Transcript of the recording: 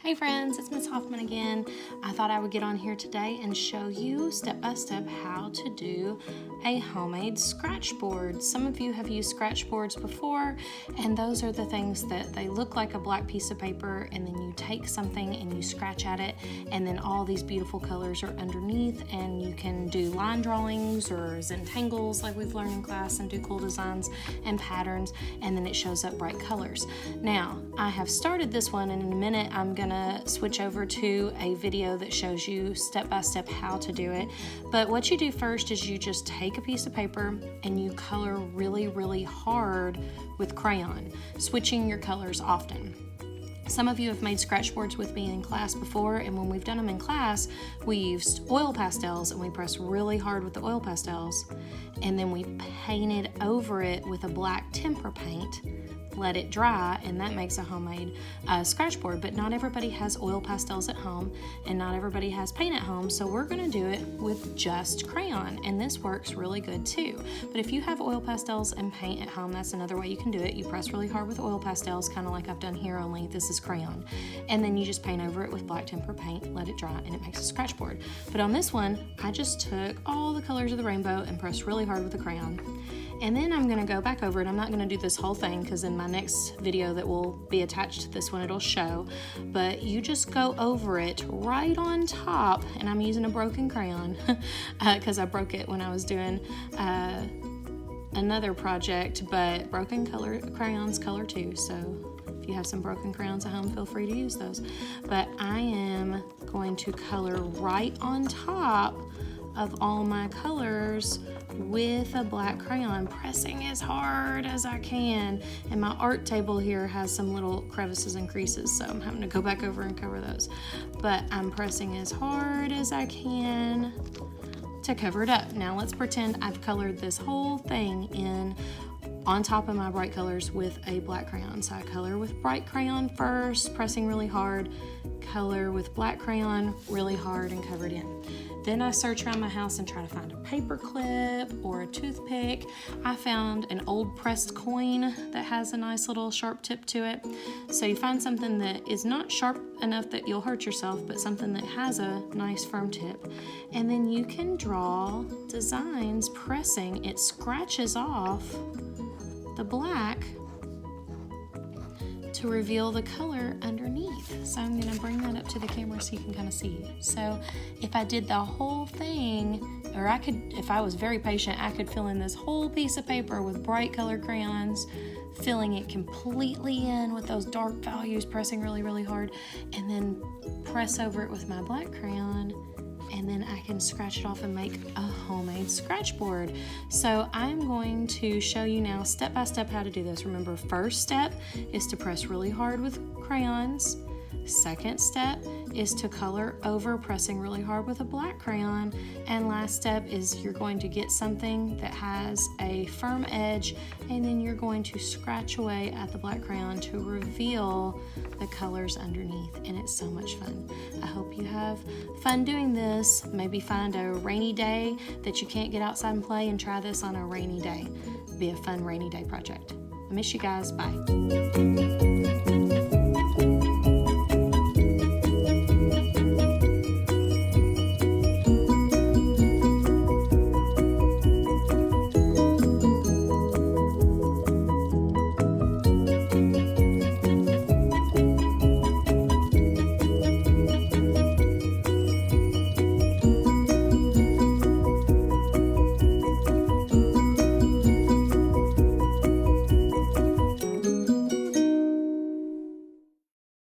Hey friends, it's Miss Hoffman again. I thought I would get on here today and show you step by step how to do a homemade scratchboard. Some of you have used scratchboards before, and those are the things that they look like a black piece of paper, and then you take something and you scratch at it, and then all these beautiful colors are underneath, and you can do line drawings or Zentangles like we've learned in class and do cool designs and patterns, and then it shows up bright colors. Now, I have started this one, and in a minute I'm gonna switch over to a video that shows you step by step how to do it. But what you do first is you just take a piece of paper and you color really hard with crayon, switching your colors often. Some of you have made scratchboards with me in class before, and when we've done them in class, we used oil pastels and we pressed really hard with the oil pastels, and then we painted over it with a black tempera paint, let it dry, and that makes a homemade scratchboard. But not everybody has oil pastels at home, and not everybody has paint at home, so we're going to do it with just crayon, and this works really good too. But if you have oil pastels and paint at home, that's another way you can do it. You press really hard with oil pastels, kind of like I've done here, only this is crayon, and then you just paint over it with black tempera paint, let it dry, and it makes a scratchboard. But on this one, I just took all the colors of the rainbow and pressed really hard with the crayon. And then I'm going to go back over it. I'm not going to do this whole thing because in my next video that will be attached to this one, it'll show. But you just go over it right on top, and I'm using a broken crayon because I broke it when I was doing another project, but broken crayons color too. So if you have some broken crayons at home, feel free to use those. But I am going to color right on top of all my colors with a black crayon, pressing as hard as I can. And my art table here has some little crevices and creases, so I'm having to go back over and cover those. But I'm pressing as hard as I can to cover it up. Now let's pretend I've colored this whole thing in on top of my bright colors with a black crayon. So I color with bright crayon first, pressing really hard, color with black crayon really hard, and cover it in. Then I search around my house and try to find a paper clip or a toothpick. I found an old pressed coin that has a nice little sharp tip to it. So you find something that is not sharp enough that you'll hurt yourself, but something that has a nice firm tip. And then you can draw designs pressing. It scratches off the black to reveal the color underneath. So I'm gonna bring that up to the camera so you can kind of see. So if I did the whole thing, or I could, if I was very patient, I could fill in this whole piece of paper with bright colored crayons, filling it completely in with those dark values, pressing really hard, and then press over it with my black crayon, and then I can scratch it off and make a homemade scratchboard. So I'm going to show you now step by step how to do this. Remember, first step is to press really hard with crayons. Second step is to color over, pressing really hard with a black crayon. And last step is you're going to get something that has a firm edge, and then you're going to scratch away at the black crayon to reveal the colors underneath. And it's so much fun. I hope you have fun doing this. Maybe find a rainy day that you can't get outside and play and try this on a rainy day. It'll be a fun rainy day project. I miss you guys. Bye.